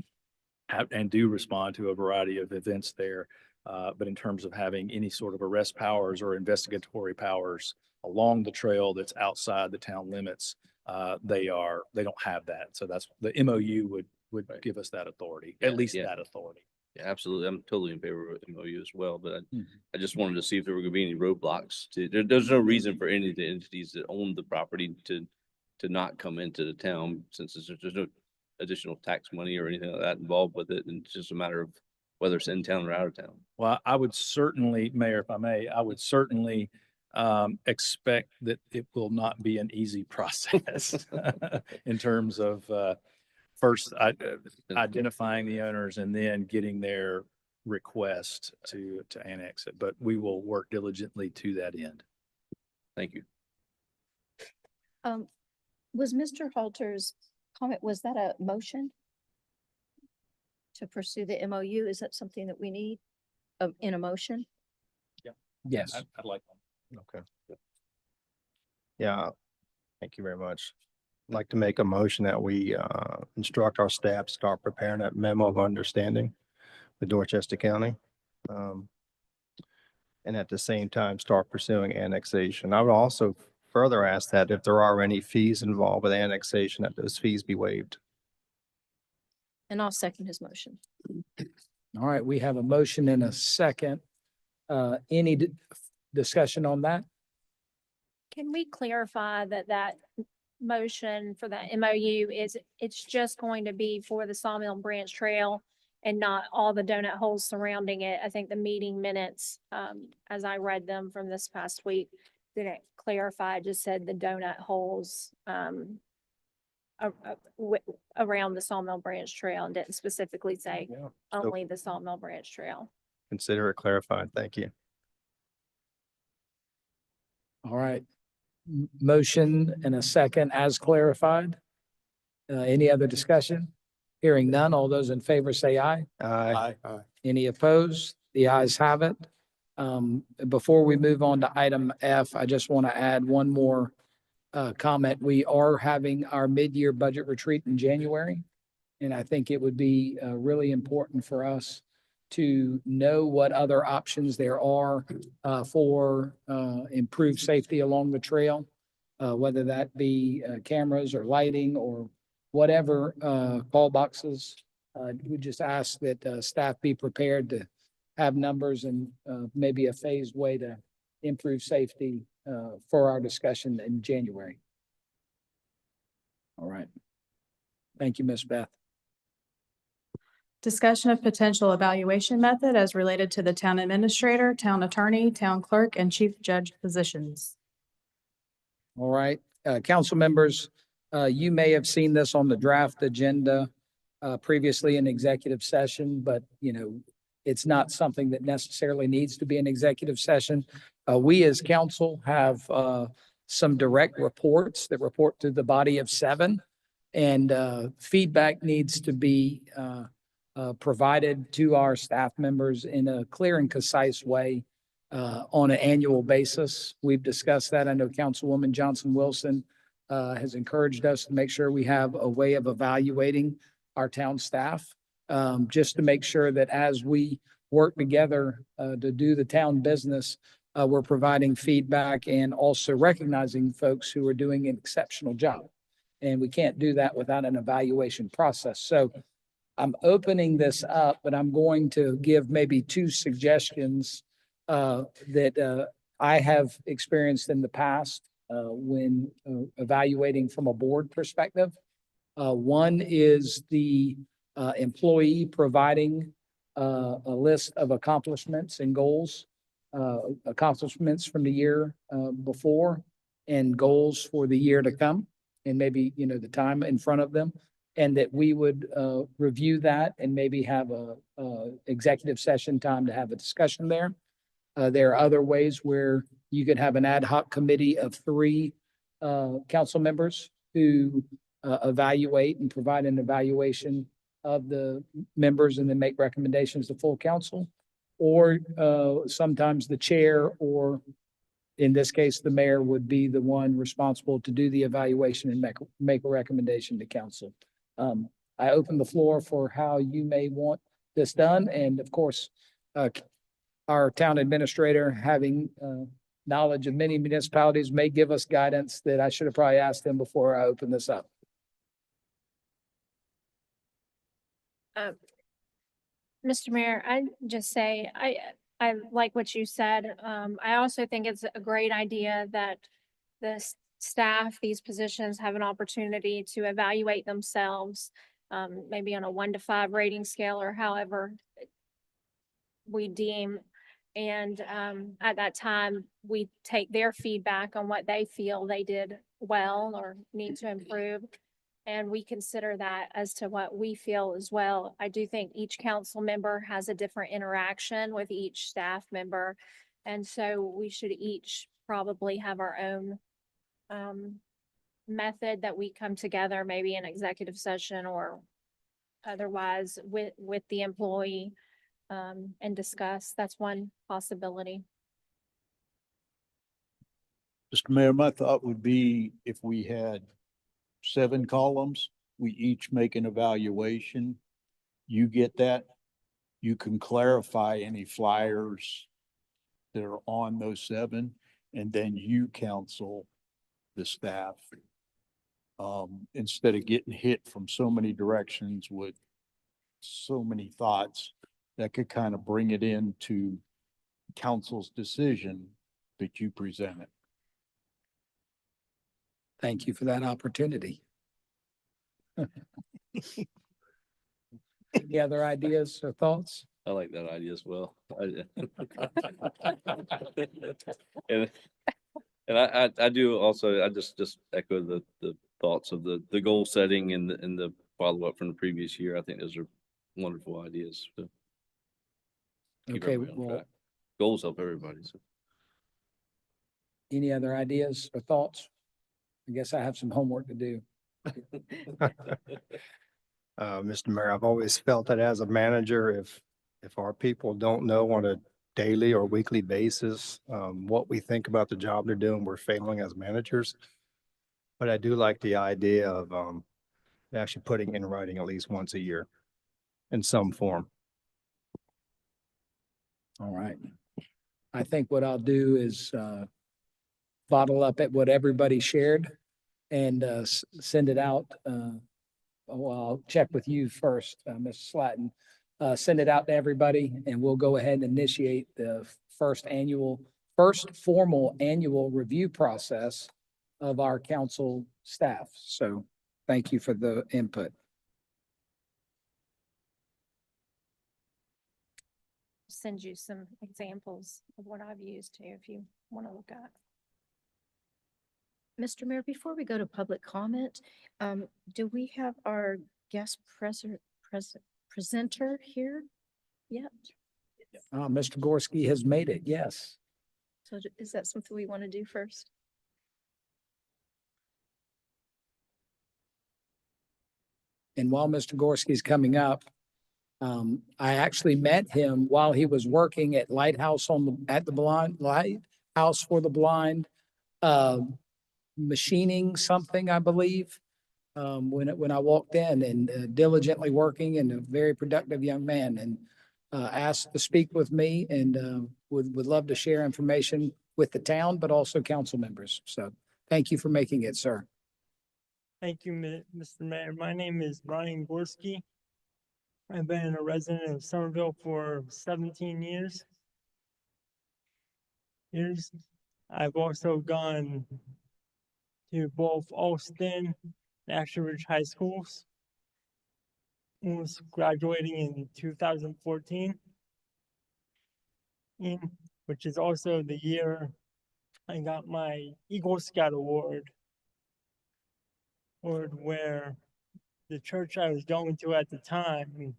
and do respond to a variety of events there. But in terms of having any sort of arrest powers or investigatory powers, along the trail that's outside the town limits, they don't have that. So that's, the MOU would Right. give us that authority, Yeah, at least yeah. that authority. Yeah, absolutely. I'm totally in favor of MOU as well, but Mhm. I just wanted to see if there were gonna be any roadblocks to, there's no reason for any of the entities that own the property to not come into the town since there's no additional tax money or anything like that involved with it. And it's just a matter of whether it's in town or out of town. Well, I would certainly, Mayor, if I may, I would certainly expect that it will not be an easy process in terms of first identifying the owners and then getting their request to annex it. But we will work diligently to that end. Thank you. Was Mr. Halter's comment, was that a motion to pursue the MOU? Is that something that we need in a motion? Yes. I'd like one. Okay. Yeah, thank you very much. I'd like to make a motion that we instruct our staff to start preparing that memo of understanding with Dorchester County. And at the same time, start pursuing annexation. I would also further ask that if there are any fees involved with annexation, that those fees be waived. And I'll second his motion. All right, we have a motion and a second. Any discussion on that? Can we clarify that motion for the MOU is, it's just going to be for the Sawmill Branch Trail and not all the donut holes surrounding it? I think the meeting minutes, as I read them from this past week, didn't clarify, just said the donut holes around the Sawmill Branch Trail and didn't specifically say Yeah. only the Sawmill Branch Trail. Consider it clarified. Thank you. All right. Motion and a second as clarified. Any other discussion? Hearing none, all those in favor say aye. Aye. Any opposed? The ayes have it. Before we move on to item F, I just want to add one more comment. We are having our mid-year budget retreat in January. And I think it would be really important for us to know what other options there are for improved safety along the trail, whether that be cameras or lighting or whatever call boxes. We just ask that staff be prepared to have numbers and maybe a phased way to improve safety for our discussion in January. All right. Thank you, Ms. Beth. Discussion of potential evaluation method as related to the town administrator, town attorney, town clerk, and chief judge positions. All right, council members, you may have seen this on the draft agenda previously in executive session, but it's not something that necessarily needs to be an executive session. We as council have some direct reports that report to the body of 7, and feedback needs to be provided to our staff members in a clear and concise way on an annual basis. We've discussed that. I know Councilwoman Johnson Wilson has encouraged us to make sure we have a way of evaluating our town staff, just to make sure that as we work together to do the town business, we're providing feedback and also recognizing folks who are doing an exceptional job. And we can't do that without an evaluation process. So I'm opening this up, but I'm going to give maybe 2 suggestions that I have experienced in the past when evaluating from a board perspective. One is the employee providing a list of accomplishments and goals, accomplishments from the year before and goals for the year to come, and maybe, the time in front of them. And that we would review that and maybe have a executive session time to have a discussion there. There are other ways where you could have an ad hoc committee of 3 council members who evaluate and provide an evaluation of the members and then make recommendations to full council. Or sometimes the chair, or in this case, the mayor, would be the one responsible to do the evaluation and make a recommendation to council. I open the floor for how you may want this done. And of course, our town administrator having knowledge of many municipalities may give us guidance that I should have probably asked them before I opened this up. Mr. Mayor, I just say, I like what you said. I also think it's a great idea that the staff, these positions have an opportunity to evaluate themselves, maybe on a 1 to 5 rating scale or however we deem. And, at that time, we take their feedback on what they feel they did well or need to improve. And we consider that as to what we feel as well. I do think each council member has a different interaction with each staff member. And so we should each probably have our own method that we come together, maybe in executive session or otherwise with the employee and discuss. That's one possibility. Mr. Mayor, my thought would be if we had 7 columns, we each make an evaluation. You get that. You can clarify any flyers that are on those 7, and then you counsel the staff. Instead of getting hit from so many directions with so many thoughts, that could kind of bring it into council's decision that you presented. Thank you for that opportunity. Any other ideas or thoughts? I like that idea as well. And I do also, I just echo the thoughts of the goal setting and the follow-up from the previous year. I think those are wonderful ideas. So keep Okay, everybody on well, track. Goals help everybody. So. any other ideas or thoughts? I guess I have some homework to do. Mr. Mayor, I've always felt that as a manager, if our people don't know on a daily or weekly basis, what we think about the job they're doing, we're failing as managers. But I do like the idea of, actually putting in writing at least once a year in some form. All right. I think what I'll do is bottle up at what everybody shared and send it out. Well, I'll check with you first, Mr. Slatton. Send it out to everybody and we'll go ahead and initiate the first formal annual review process of our council staff. So thank you for the input. Send you some examples of what I've used too, if you want to look at. Mr. Mayor, before we go to public comment, do we have our guest presenter here yet? Mr. Gorski has made it, yes. So is that something we want to do first? And while Mr. Gorski's coming up, I actually met him while he was working at Lighthouse Lighthouse for the Blind, machining something, I believe, when I walked in, and diligently working, and a very productive young man, and asked to speak with me, and would love to share information with the town, but also council members. So thank you for making it, sir. Thank you, Mr. Mayor. My name is Brian Gorski. I've been a resident of Somerville for 17 years. I've also gone to both Alston and Ashley Ridge High Schools. I was graduating in 2014, which is also the year I got my Eagle Scout award, where the church I was going to at the time,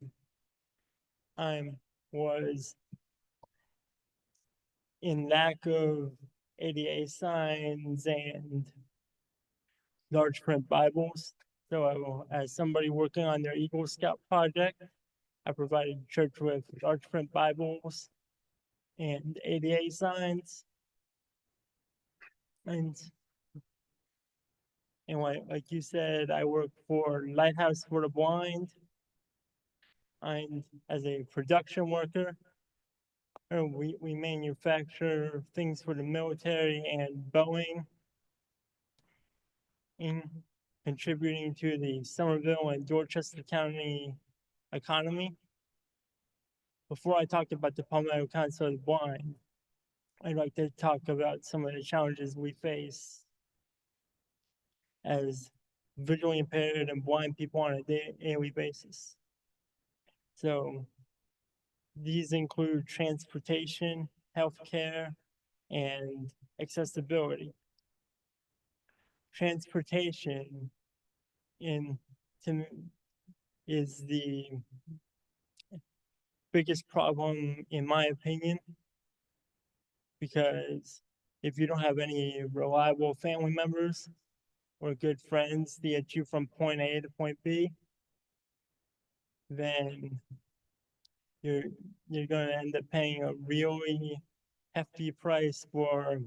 was in lack of ADA signs and large print Bibles. So as somebody working on their Eagle Scout project, I provided the church with large print Bibles and ADA signs. And like you said, I work for Lighthouse for the Blind. I'm as a production worker. we manufacture things for the military and Boeing, in contributing to the Somerville and Dorchester County economy. Before I talk about the Palmetto Council of the Blind, I'd like to talk about some of the challenges we face as visually impaired and blind people on a daily basis. So these include transportation, healthcare, and accessibility. Transportation is the biggest problem, in my opinion, because if you don't have any reliable family members or good friends to get you from point A to point B, then you're going to end up paying a really hefty price for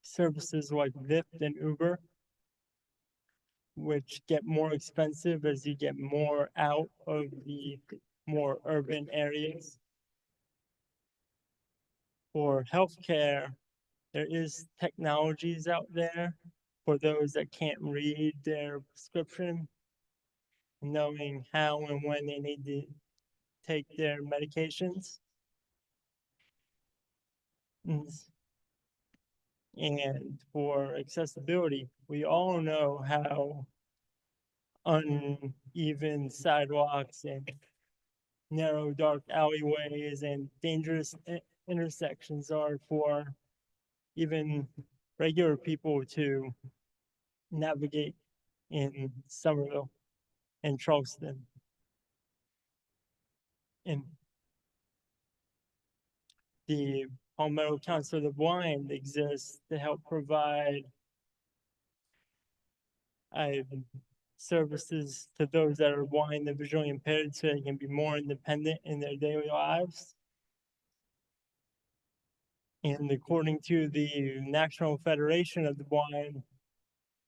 services like Lyft and Uber, which get more expensive as you get more out of the more urban areas. For healthcare, there is technologies out there for those that can't read their prescription, knowing how and when they need to take their medications. And for accessibility, we all know how uneven sidewalks and narrow, dark alleyways and dangerous intersections are for even regular people to navigate in Somerville and Charleston. And the Palmetto Council of the Blind exists to help provide services to those that are blind and visually impaired so they can be more independent in their daily lives. And according to the National Federation of the Blind,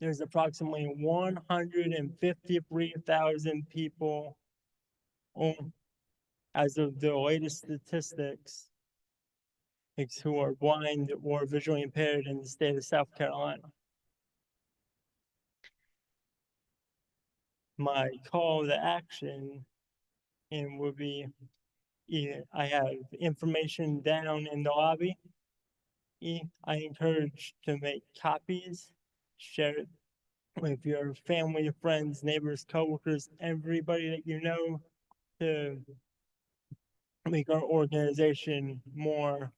there's approximately 153,000 people as of the latest statistics who are blind or visually impaired in the state of South Carolina. My call to action would be, I have information down in the lobby. I encourage to make copies, share it with your family, friends, neighbors, coworkers, everybody that you know, to make our organization more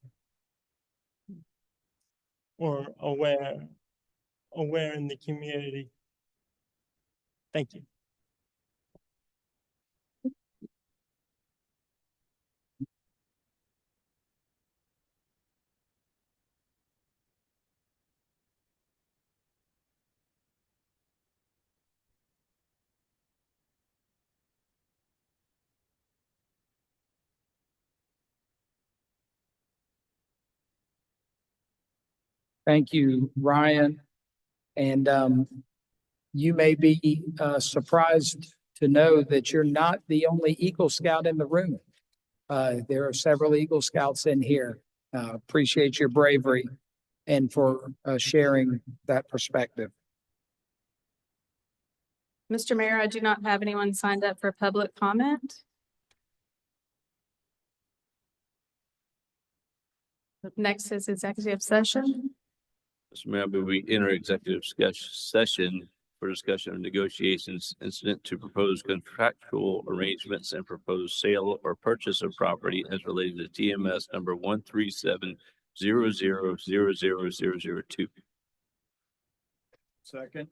aware in the community. Thank you. Thank you, Ryan. And you may be surprised to know that you're not the only Eagle Scout in the room. There are several Eagle Scouts in here. Appreciate your bravery and for sharing that perspective. Mr. Mayor, I do not have anyone signed up for public comment. Next is executive session. Mr. Mayor, I move we enter executive session for discussion of negotiations incident to propose contractual arrangements and proposed sale or purchase of property as related to TMS number 137000002. Second.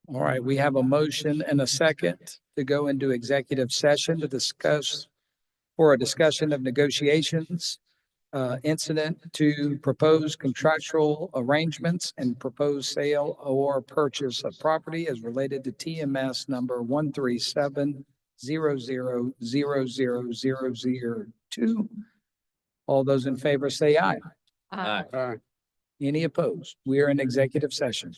All right, we have a motion and a second to go into executive session to discuss for a discussion of negotiations incident to propose contractual arrangements and propose sale or purchase of property as related to TMS number 137000002. All those in favor say aye. Aye. Any opposed? We are in executive session.